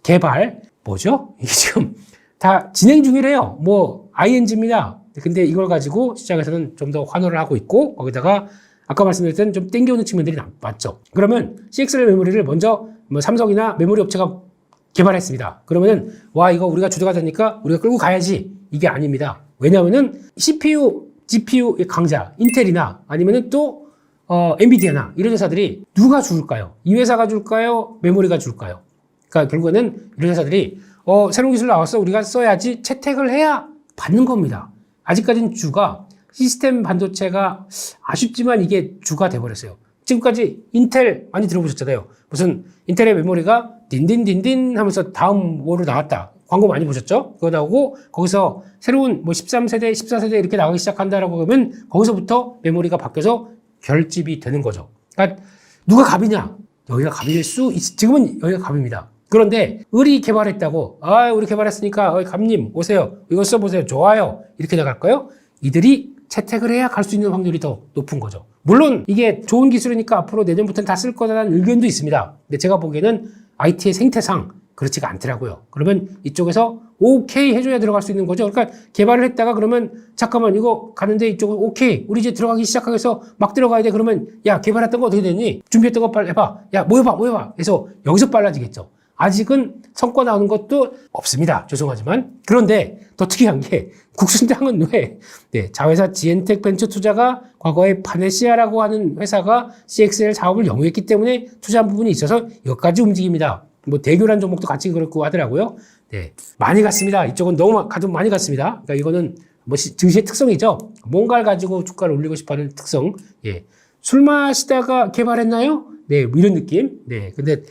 개발, 뭐죠? 이게 지금 다 진행 중이래요. 뭐 ING입니다. 근데 이걸 가지고 시장에서는 좀 더 환호를 하고 있고, 거기다가 아까 말씀드렸던 좀 땡겨오는 측면들이 맞죠. 그러면 CXL 메모리를 먼저 뭐 삼성이나 메모리 업체가 개발했습니다. 그러면은 이거 우리가 주도가 되니까 우리가 끌고 가야지, 이게 아닙니다. 왜냐하면은 CPU, GPU 강자 인텔이나 아니면은 또 엔비디아나 이런 회사들이 누가 줄까요? 이 회사가 줄까요? 메모리가 줄까요? 그러니까 결국에는 이런 회사들이 새로운 기술 나왔어, 우리가 써야지 채택을 해야 받는 겁니다. 아직까지는 주가 시스템 반도체가 아쉽지만 이게 주가 돼버렸어요. 지금까지 인텔 많이 들어보셨잖아요. 무슨 인텔의 메모리가 딘딘딘딘 하면서 다음 뭐로 나왔다. 광고 많이 보셨죠? 그거 나오고 거기서 새로운 뭐 13세대, 14세대 이렇게 나가기 시작한다라고 하면 거기서부터 메모리가 바뀌어서 결집이 되는 거죠. 그러니까 누가 갑이냐? 여기가 갑일 수 지금은 여기가 갑입니다. 그런데 을이 개발했다고, 우리 개발했으니까 갑님 오세요. 이거 써보세요. 좋아요. 이렇게 나갈까요? 이들이 채택을 해야 갈 수 있는 확률이 더 높은 거죠. 물론 이게 좋은 기술이니까 앞으로 내년부터는 다 쓸 거라는 의견도 있습니다. 근데 제가 보기에는 IT의 생태상 그렇지가 않더라고요. 그러면 이쪽에서 오케이 해줘야 들어갈 수 있는 거죠. 그러니까 개발을 했다가 그러면 잠깐만 이거 가는데 이쪽은 오케이, 우리 이제 들어가기 시작하겠어, 막 들어가야 돼. 그러면 야, 개발했던 거 어떻게 됐니? 준비했던 거 빨리 해봐. 야, 뭐 해봐. 그래서 여기서 빨라지겠죠. 아직은 성과 나오는 것도 없습니다. 죄송하지만. 그런데 더 특이한 게 국순당은 왜 자회사 지엔텍 벤처 투자가 과거에 파네시아라고 하는 회사가 CXL 사업을 영위했기 때문에 투자한 부분이 있어서 여기까지 움직입니다. 뭐 대교란 종목도 같이 그렇고 하더라고요. 네, 많이 갔습니다. 이쪽은 너무 많이 갔습니다. 그러니까 이거는 뭐 증시의 특성이죠. 뭔가를 가지고 주가를 올리고 싶어하는 특성. 예, 술 마시다가 개발했나요? 네, 뭐 이런 느낌. 네, 근데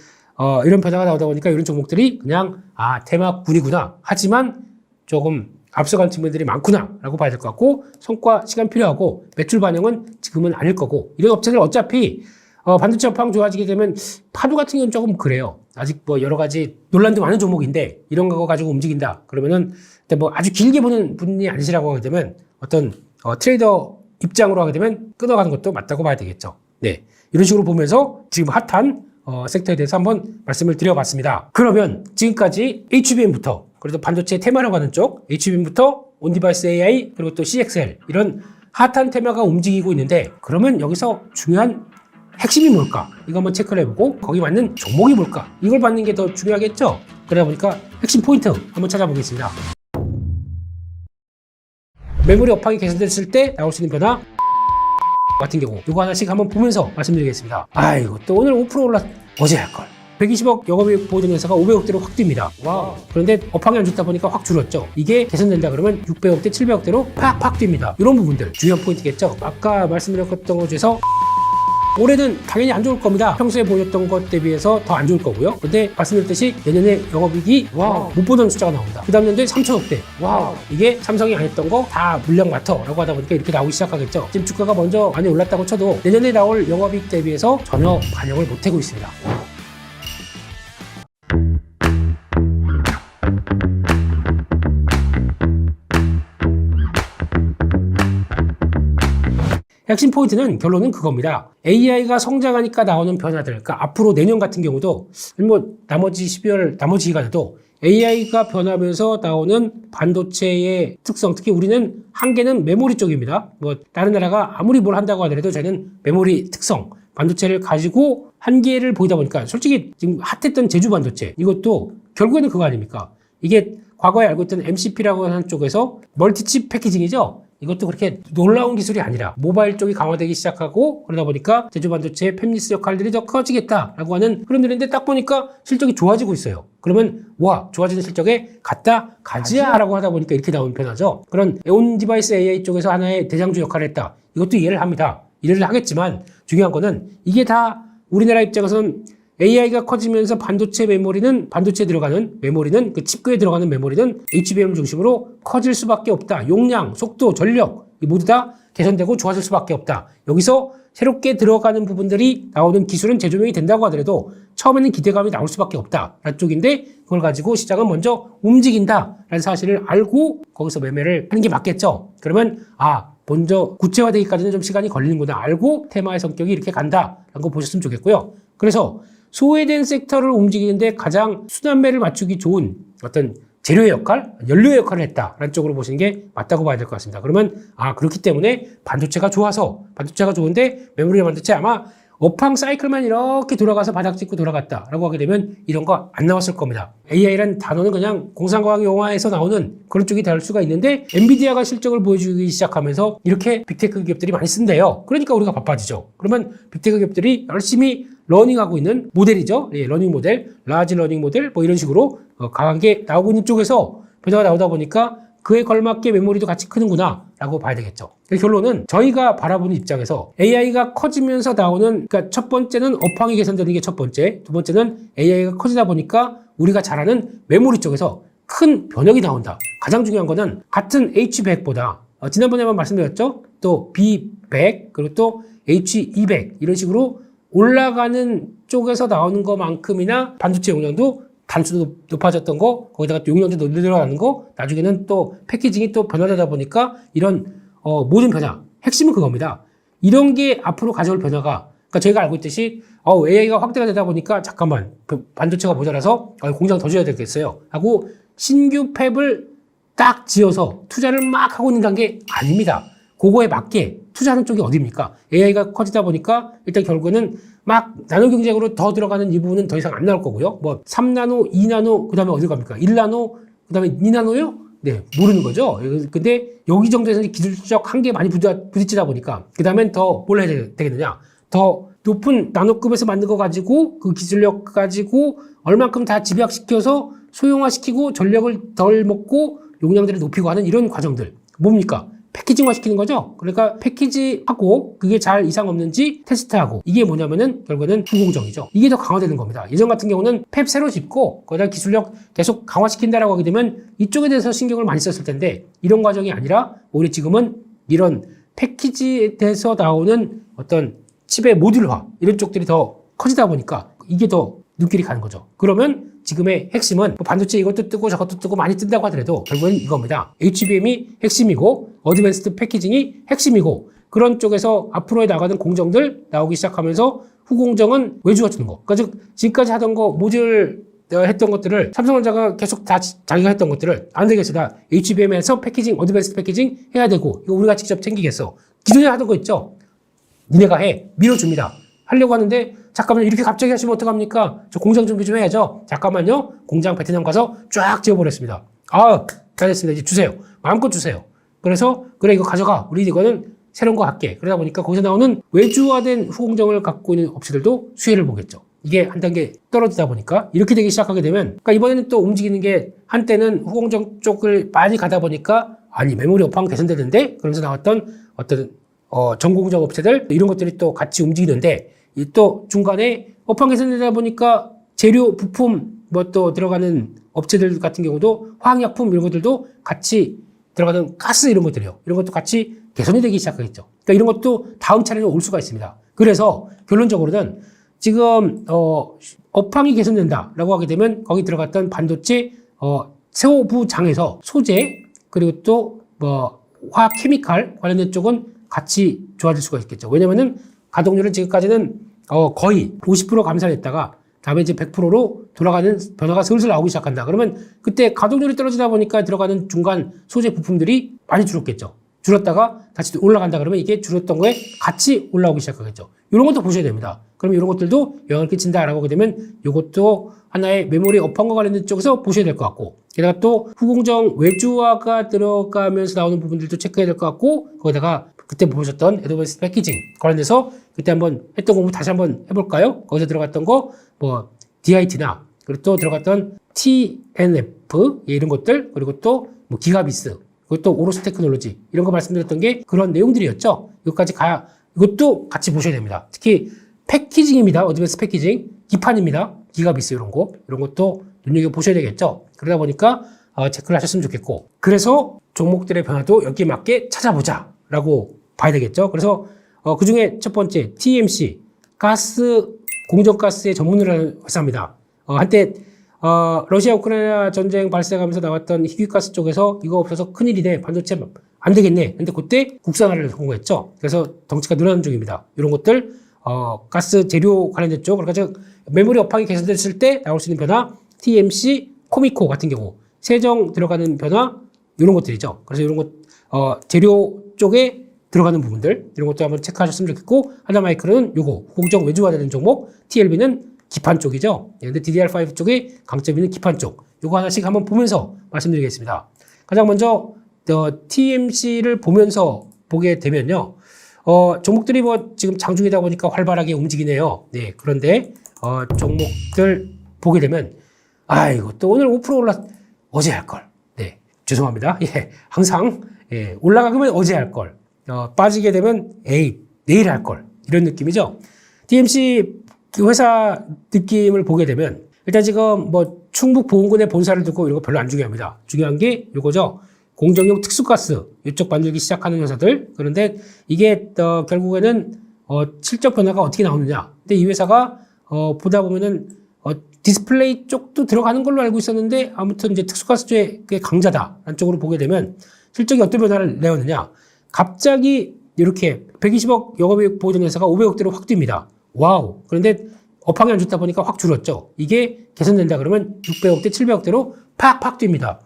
이런 변화가 나오다 보니까 이런 종목들이 그냥 테마군이구나. 하지만 조금 앞서간 측면들이 많구나 라고 봐야 될 것 같고, 성과 시간 필요하고 매출 반영은 지금은 아닐 거고, 이런 업체들 어차피 반도체 업황 좋아지게 되면 파도 같은 경우는 조금 그래요. 아직 뭐 여러 가지 논란도 많은 종목인데 이런 거 가지고 움직인다 그러면은 뭐 아주 길게 보는 분이 아니시라고 하게 되면 어떤 트레이더 입장으로 하게 되면 끊어가는 것도 맞다고 봐야 되겠죠. 네, 이런 식으로 보면서 지금 핫한 섹터에 대해서 한번 말씀을 드려봤습니다. 그러면 지금까지 HBM부터 그래도 반도체 테마라고 하는 쪽, HBM부터 온디바이스 AI, 그리고 또 CXL, 이런 핫한 테마가 움직이고 있는데, 그러면 여기서 중요한 핵심이 뭘까? 이거 한번 체크를 해보고 거기 맞는 종목이 뭘까? 이걸 받는 게 더 중요하겠죠? 그러다 보니까 핵심 포인트 한번 찾아보겠습니다. 메모리 업황이 개선됐을 때 나올 수 있는 변화 같은 경우 이거 하나씩 한번 보면서 말씀드리겠습니다. 아이고 또 오늘 5% 올라 어제 할걸. 120억 영업이익 보여준 회사가 500억대로 확 뜁니다. 와우. 그런데 업황이 안 좋다 보니까 확 줄었죠. 이게 개선된다 그러면 600억대, 700억대로 팍팍 뜁니다. 이런 부분들 중요한 포인트겠죠. 아까 말씀드렸던 것 중에서 올해는 당연히 안 좋을 겁니다. 평소에 보였던 것 대비해서 더 안 좋을 거고요. 근데 말씀드렸듯이 내년에 영업이익이 못 보던 숫자가 나온다. 그 다음 년도에 3천억대. 이게 삼성이 안 했던 거 다 물량 맡아라고 하다 보니까 이렇게 나오기 시작하겠죠. 지금 주가가 먼저 많이 올랐다고 쳐도 내년에 나올 영업이익 대비해서 전혀 반영을 못하고 있습니다. 핵심 포인트는 결론은 그겁니다. AI가 성장하니까 나오는 변화들, 그러니까 앞으로 내년 같은 경우도 뭐 나머지 12월 나머지 기간에도 AI가 변하면서 나오는 반도체의 특성, 특히 우리는 한계는 메모리 쪽입니다. 뭐 다른 나라가 아무리 뭘 한다고 하더라도 저는 메모리 특성, 반도체를 가지고 한계를 보이다 보니까 솔직히 지금 핫했던 제주 반도체 이것도 결국에는 그거 아닙니까? 이게 과거에 알고 있던 MCP라고 하는 쪽에서 멀티칩 패키징이죠. 이것도 그렇게 놀라운 기술이 아니라 모바일 쪽이 강화되기 시작하고 그러다 보니까 제주 반도체의 팹리스 역할들이 더 커지겠다라고 하는 흐름들인데 딱 보니까 실적이 좋아지고 있어요. 그러면 와 좋아지는 실적에 갖다 가지야라고 하다 보니까 이렇게 나온 변화죠. 그런 온디바이스 AI 쪽에서 하나의 대장주 역할을 했다. 이것도 이해를 합니다. 이해를 하겠지만 중요한 거는 이게 다 우리나라 입장에서는 AI가 커지면서 반도체에 들어가는 메모리는 그 칩구에 들어가는 메모리는 HBM 중심으로 커질 수밖에 없다. 용량, 속도, 전력 모두 다 개선되고 좋아질 수밖에 없다. 여기서 새롭게 들어가는 부분들이 나오는 기술은 재조명이 된다고 하더라도 처음에는 기대감이 나올 수밖에 없다. 라는 쪽인데 그걸 가지고 시장은 먼저 움직인다라는 사실을 알고 거기서 매매를 하는 게 맞겠죠. 그러면 먼저 구체화되기까지는 좀 시간이 걸리는구나 알고 테마의 성격이 이렇게 간다라는 거 보셨으면 좋겠고요. 그래서 소외된 섹터를 움직이는데 가장 순환매를 맞추기 좋은 어떤 재료의 역할, 연료의 역할을 했다라는 쪽으로 보시는 게 맞다고 봐야 될 것 같습니다. 그러면 그렇기 때문에 반도체가 좋은데 메모리 반도체 아마 업황 사이클만 이렇게 돌아가서 바닥 찍고 돌아갔다라고 하게 되면 이런 거 안 나왔을 겁니다. AI라는 단어는 그냥 공상과학 영화에서 나오는 그런 쪽이 될 수가 있는데 엔비디아가 실적을 보여주기 시작하면서 이렇게 빅테크 기업들이 많이 쓴대요. 그러니까 우리가 바빠지죠. 그러면 빅테크 기업들이 열심히 러닝하고 있는 모델이죠. 러닝 모델, 라지 러닝 모델 뭐 이런 식으로 강하게 나오고 있는 쪽에서 변화가 나오다 보니까 그에 걸맞게 메모리도 같이 크는구나 라고 봐야 되겠죠. 결론은 저희가 바라보는 입장에서 AI가 커지면서 나오는 그러니까 첫 번째는 업황이 개선되는 게 첫 번째, 두 번째는 AI가 커지다 보니까 우리가 잘 아는 메모리 쪽에서 큰 변혁이 나온다. 가장 중요한 거는 같은 H100보다 지난번에 한번 말씀드렸죠. 또 B100 그리고 또 H200 이런 식으로 올라가는 쪽에서 나오는 것만큼이나 반도체 용량도 단수도 높아졌던 거, 거기다가 또 용량도 늘어나는 거, 나중에는 또 패키징이 또 변화되다 보니까 이런 모든 변화, 핵심은 그겁니다. 이런 게 앞으로 가져올 변화가, 그러니까 저희가 알고 있듯이 AI가 확대가 되다 보니까 잠깐만 반도체가 모자라서 공장 더 지어야 되겠어요 하고 신규 팹을 딱 지어서 투자를 막 하고 있는 단계 아닙니다. 그거에 맞게 투자하는 쪽이 어디입니까? AI가 커지다 보니까 일단 결국에는 막 나노 경쟁으로 더 들어가는 이 부분은 더 이상 안 나올 거고요. 뭐 3나노, 2나노, 그 다음에 어디 갑니까? 1나노, 그 다음에 2나노요? 네, 모르는 거죠. 근데 여기 정도에서는 기술적 한계에 많이 부딪히다 보니까 그 다음엔 더 뭘 해야 되겠느냐? 더 높은 나노급에서 만든 거 가지고 그 기술력 가지고 얼만큼 다 집약시켜서 소형화시키고 전력을 덜 먹고 용량들을 높이고 하는 이런 과정들 뭡니까? 패키징화 시키는 거죠. 그러니까 패키지하고 그게 잘 이상 없는지 테스트하고 이게 뭐냐면은 결국에는 후공정이죠. 이게 더 강화되는 겁니다. 예전 같은 경우는 팹 새로 짓고 거기다 기술력 계속 강화시킨다라고 하게 되면 이쪽에 대해서 신경을 많이 썼을 텐데 이런 과정이 아니라 오히려 지금은 이런 패키지에 대해서 나오는 어떤 칩의 모듈화 이런 쪽들이 더 커지다 보니까 이게 더 눈길이 가는 거죠. 그러면 지금의 핵심은 반도체 이것도 뜨고 저것도 뜨고 많이 뜬다고 하더라도 결국엔 이겁니다. HBM이 핵심이고 어드밴스드 패키징이 핵심이고 그런 쪽에서 앞으로 나가는 공정들 나오기 시작하면서 후공정은 외주가 주는 거. 그러니까 즉 지금까지 하던 거 모듈 했던 것들을 삼성전자가 계속 다 자기가 했던 것들을 안 되겠어. 나 HBM에서 패키징, 어드밴스 패키징 해야 되고 이거 우리가 직접 챙기겠어. 기존에 하던 거 있죠? 니네가 해. 밀어줍니다. 하려고 하는데 잠깐만요. 이렇게 갑자기 하시면 어떡합니까? 저 공장 준비 좀 해야죠. 잠깐만요. 공장 베트남 가서 쫙 지어버렸습니다. 아, 잘했습니다. 이제 주세요. 마음껏 주세요. 그래서 그래 이거 가져가. 우리 이거는 새로운 거 할게. 그러다 보니까 거기서 나오는 외주화된 후공정을 갖고 있는 업체들도 수혜를 보겠죠. 이게 한 단계 떨어지다 보니까 이렇게 되기 시작하게 되면 그러니까 이번에는 또 움직이는 게 한때는 후공정 쪽을 많이 가다 보니까 아니 메모리 업황 개선되는데 그러면서 나왔던 어떤 전공정 업체들 이런 것들이 또 같이 움직이는데 이 또 중간에 업황 개선되다 보니까 재료 부품 뭐 또 들어가는 업체들 같은 경우도 화학약품 이런 것들도 같이 들어가는 가스 이런 것들이요. 이런 것도 같이 개선이 되기 시작하겠죠. 그러니까 이런 것도 다음 차례는 올 수가 있습니다. 그래서 결론적으로는 지금 업황이 개선된다라고 하게 되면 거기 들어갔던 반도체 세부장에서 소재 그리고 또 뭐 화학 케미칼 관련된 쪽은 같이 좋아질 수가 있겠죠. 왜냐면은 가동률은 지금까지는 거의 50% 감산했다가 다음에 이제 100%로 돌아가는 변화가 슬슬 나오기 시작한다. 그러면 그때 가동률이 떨어지다 보니까 들어가는 중간 소재 부품들이 많이 줄었겠죠. 줄었다가 다시 올라간다 그러면 이게 줄었던 거에 같이 올라오기 시작하겠죠. 이런 것도 보셔야 됩니다. 그럼 이런 것들도 영향을 끼친다라고 하게 되면 이것도 하나의 메모리 업황과 관련된 쪽에서 보셔야 될 것 같고 게다가 또 후공정 외주화가 들어가면서 나오는 부분들도 체크해야 될 것 같고 거기다가 그때 보셨던 어드밴스 패키징 관련돼서 그때 한번 했던 공부 다시 한번 해볼까요? 거기서 들어갔던 거 뭐 DIT나 그리고 또 들어갔던 TNF 이런 것들 그리고 또 뭐 기가비스 그리고 또 오로스 테크놀로지 이런 거 말씀드렸던 게 그런 내용들이었죠. 이것도 같이 보셔야 됩니다. 특히 패키징입니다. 어드밴스 패키징 기판입니다. 기가비스 이런 것도 눈여겨보셔야 되겠죠. 그러다 보니까 체크를 하셨으면 좋겠고 그래서 종목들의 변화도 여기에 맞게 찾아보자 라고 봐야 되겠죠. 그래서 그 중에 첫 번째 TMC 공정가스의 전문으로 회사입니다. 한때 러시아 우크라이나 전쟁 발생하면서 나왔던 희귀가스 쪽에서 이거 없어서 큰일이네 반도체 안 되겠네. 근데 그때 국산화를 성공했죠. 그래서 덩치가 늘어나는 중입니다. 이런 것들 가스 재료 관련된 쪽 그러니까 즉 메모리 업황이 개선됐을 때 나올 수 있는 변화 TMC, 코미코 같은 경우 세정 들어가는 변화 이런 것들이죠. 그래서 이런 것 재료 쪽에 들어가는 부분들 이런 것도 한번 체크하셨으면 좋겠고 하나마이크로는 요거 공정 외주화되는 종목 TLB는 기판 쪽이죠. 근데 DDR5 쪽에 강점이 있는 기판 쪽 요거 하나씩 한번 보면서 말씀드리겠습니다. 가장 먼저 TMC를 보면서 보게 되면요. 종목들이 뭐 지금 장중이다 보니까 활발하게 움직이네요. 네, 그런데 종목들 보게 되면 아이고 또 오늘 5% 어제 할 걸. 네, 죄송합니다. 예, 항상 올라가면 어제 할 걸. 빠지게 되면 내일 할 걸. 이런 느낌이죠. TMC 회사 느낌을 보게 되면 일단 지금 뭐 충북 보훈군의 본사를 두고 이런 거 별로 안 중요합니다. 중요한 게 이거죠. 공정용 특수가스 이쪽 만들기 시작하는 회사들. 그런데 이게 결국에는 실적 변화가 어떻게 나오느냐. 근데 이 회사가 보다 보면은 디스플레이 쪽도 들어가는 걸로 알고 있었는데 아무튼 이제 특수가스 쪽의 강자다라는 쪽으로 보게 되면 실적이 어떤 변화를 내었느냐. 갑자기 이렇게 120억 영업이익 보여준 회사가 500억대로 확 뜁니다. 와우. 그런데 업황이 안 좋다 보니까 확 줄었죠. 이게 개선된다 그러면 600억대, 700억대로 팍팍 뜁니다.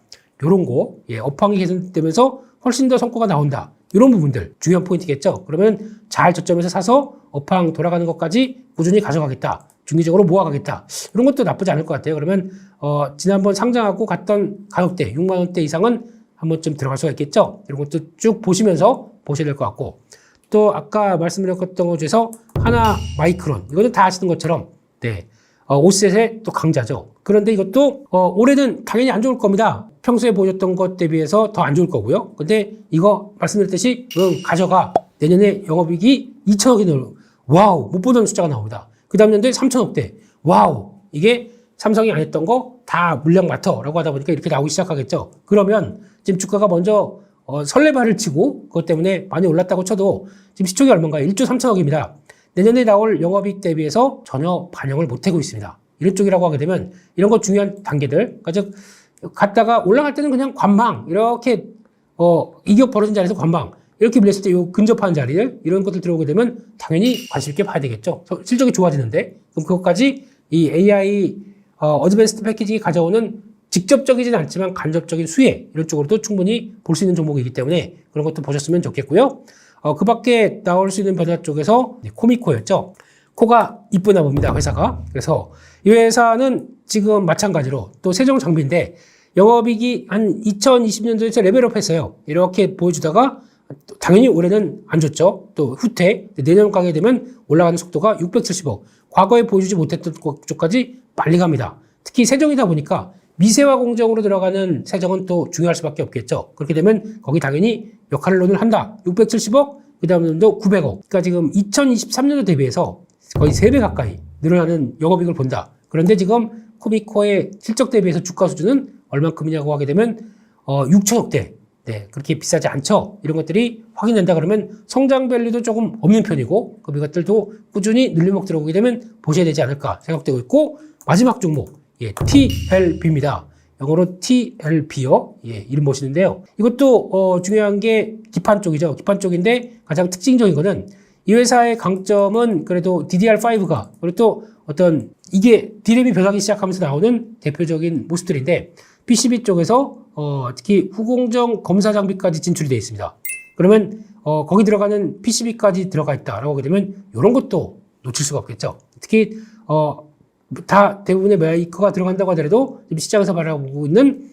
요런 거, 업황이 개선되면서 훨씬 더 성과가 나온다. 이런 부분들 중요한 포인트겠죠. 그러면 잘 저점에서 사서 업황 돌아가는 것까지 꾸준히 가져가겠다. 중기적으로 모아가겠다. 이런 것도 나쁘지 않을 것 같아요. 그러면 지난번 상장하고 갔던 가격대 6만 원대 이상은 한 번쯤 들어갈 수가 있겠죠. 이런 것도 쭉 보시면서 보셔야 될 것 같고 또 아까 말씀드렸던 것 중에서 하나 마이크론 이거는 다 아시는 것처럼 네. 5셋의 또 강자죠. 그런데 이것도 올해는 당연히 안 좋을 겁니다. 평소에 보였던 것 대비해서 더 안 좋을 거고요. 근데 이거 말씀드렸듯이 가져가. 내년에 영업이익이 2천억이 넘어. 와우. 못 보던 숫자가 나옵니다. 그 다음 년도에 3천억대. 와우. 이게 삼성이 안 했던 거 다 물량 맡어 라고 하다 보니까 이렇게 나오기 시작하겠죠. 그러면 지금 주가가 먼저 설레발을 치고 그것 때문에 많이 올랐다고 쳐도 지금 시총이 얼마인가요? 1조 3천억입니다. 내년에 나올 영업이익 대비해서 전혀 반영을 못하고 있습니다. 이런 쪽이라고 하게 되면 이런 거 중요한 단계들. 그러니까 즉 갔다가 올라갈 때는 그냥 관망 이렇게 이격 벌어진 자리에서 관망 이렇게 밀렸을 때 요 근접하는 자리들 이런 것들 들어오게 되면 당연히 관심 있게 봐야 되겠죠. 실적이 좋아지는데 그럼 그것까지 이 AI 어드밴스드 패키징이 가져오는 직접적이진 않지만 간접적인 수혜 이런 쪽으로도 충분히 볼 수 있는 종목이기 때문에 그런 것도 보셨으면 좋겠고요. 그 밖에 나올 수 있는 변화 쪽에서 코미코였죠. 코가 이쁘나 봅니다, 회사가. 그래서 이 회사는 지금 마찬가지로 또 세종장비인데 영업이익이 한 2020년도에 레벨업 했어요. 이렇게 보여주다가 당연히 올해는 안 좋죠. 또 후퇴, 내년 가게 되면 올라가는 속도가 670억. 과거에 보여주지 못했던 쪽까지 빨리 갑니다. 특히 세종이다 보니까 미세화 공정으로 들어가는 세정은 또 중요할 수밖에 없겠죠. 그렇게 되면 거기 당연히 역할론을 한다. 670억, 그 다음도 900억. 그러니까 지금 2023년도 대비해서 거의 3배 가까이 늘어나는 영업이익을 본다. 그런데 지금 코미코의 실적 대비해서 주가 수준은 얼만큼이냐고 하게 되면 6천억대. 네, 그렇게 비싸지 않죠. 이런 것들이 확인된다 그러면 성장 밸류도 조금 없는 편이고 그럼 이것들도 꾸준히 늘림목 들어오게 되면 보셔야 되지 않을까 생각되고 있고 마지막 종목 TLB입니다. 영어로 TLB요. 이름 보시는데요. 이것도 중요한 게 기판 쪽이죠. 기판 쪽인데 가장 특징적인 거는 이 회사의 강점은 그래도 DDR5가 그리고 또 어떤 이게 D램이 변하기 시작하면서 나오는 대표적인 모습들인데 PCB 쪽에서 특히 후공정 검사 장비까지 진출이 되어 있습니다. 그러면 거기 들어가는 PCB까지 들어가 있다라고 하게 되면 이런 것도 놓칠 수가 없겠죠. 특히 다 대부분의 메이커가 들어간다고 하더라도 지금 시장에서 바라보고 있는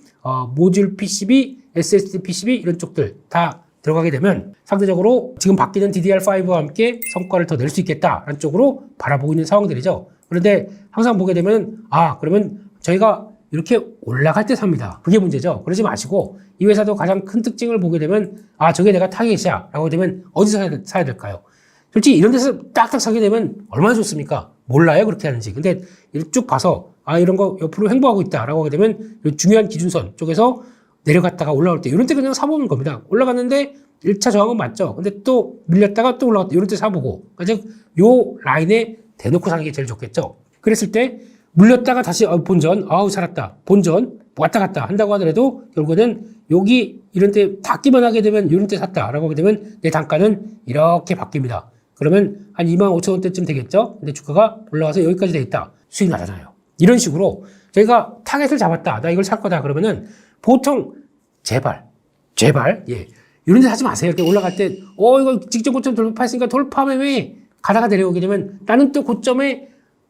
모듈 PCB, SSD PCB 이런 쪽들 다 들어가게 되면 상대적으로 지금 바뀌는 DDR5와 함께 성과를 더 낼 수 있겠다라는 쪽으로 바라보고 있는 상황들이죠. 그런데 항상 보게 되면 그러면 저희가 이렇게 올라갈 때 삽니다. 그게 문제죠. 그러지 마시고 이 회사도 가장 큰 특징을 보게 되면 저게 내가 타겟이야 라고 되면 어디서 사야 될까요? 솔직히 이런 데서 딱딱 사게 되면 얼마나 좋습니까? 몰라요 그렇게 하는지. 근데 쭉 봐서 이런 거 옆으로 횡보하고 있다라고 하게 되면 중요한 기준선 쪽에서 내려갔다가 올라올 때 이런 때 그냥 사보는 겁니다. 올라갔는데 1차 저항은 맞죠. 근데 또 밀렸다가 또 올라갔다 이런 때 사보고 그러니까 요 라인에 대놓고 사는 게 제일 좋겠죠. 그랬을 때 물렸다가 다시 본전 살았다. 본전 왔다 갔다 한다고 하더라도 결국에는 여기 이런 때 닿기만 하게 되면 이런 때 샀다라고 하게 되면 내 단가는 이렇게 바뀝니다. 그러면 한 25,000원대쯤 되겠죠? 근데 주가가 올라와서 여기까지 돼 있다. 수익 나잖아요. 이런 식으로 저희가 타겟을 잡았다. 나 이걸 살 거다. 그러면은 보통 제발 이런 데 하지 마세요. 이렇게 올라갈 때 이거 직전 고점 돌파했으니까 돌파 매매 가다가 내려오게 되면 나는 또 고점에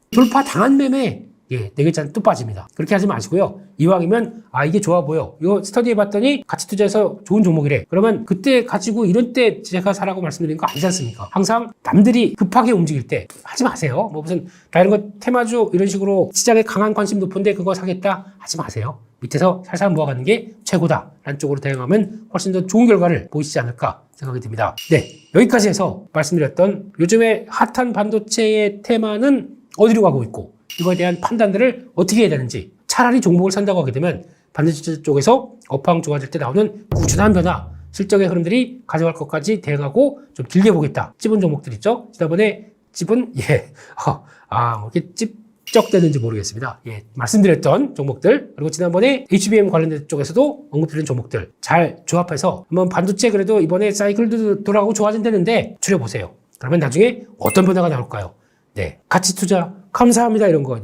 돌파 당한 매매 네 글자는 또 빠집니다. 그렇게 하지 마시고요. 이왕이면 이게 좋아 보여. 이거 스터디해봤더니 가치 투자해서 좋은 종목이래. 그러면 그때 가지고 이런 때 제가 사라고 말씀드린 거 아니지 않습니까? 항상 남들이 급하게 움직일 때 하지 마세요. 뭐 무슨 다른 거 테마주 이런 식으로 시장에 강한 관심 높은데 그거 사겠다 하지 마세요. 밑에서 살살 모아가는 게 최고다 라는 쪽으로 대응하면 훨씬 더 좋은 결과를 보이시지 않을까 생각이 듭니다. 네, 여기까지 해서 말씀드렸던 요즘에 핫한 반도체의 테마는 어디로 가고 있고 이거에 대한 판단들을 어떻게 해야 되는지 차라리 종목을 산다고 하게 되면 반도체 쪽에서 업황 좋아질 때 나오는 꾸준한 변화 실적의 흐름들이 가져갈 것까지 대응하고 좀 길게 보겠다. 찝은 종목들 있죠? 지난번에 찝은 이렇게 찝적되는지 모르겠습니다. 말씀드렸던 종목들 그리고 지난번에 HBM 관련된 쪽에서도 언급드린 종목들 잘 조합해서 한번 반도체 그래도 이번에 사이클도 돌아가고 좋아진다는데 추려보세요. 그러면 나중에 어떤 변화가 나올까요? 네, 가치 투자 감사합니다 이런 거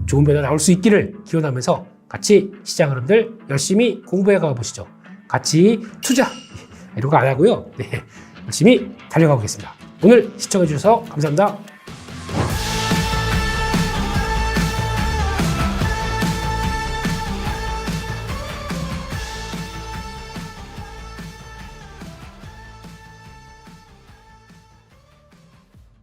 좋은 변화 나올 수 있기를 기원하면서 같이 시장 흐름들 열심히 공부해 가 보시죠. 같이 투자 이런 거 안 하고요. 네, 열심히 달려가 보겠습니다. 오늘 시청해 주셔서 감사합니다.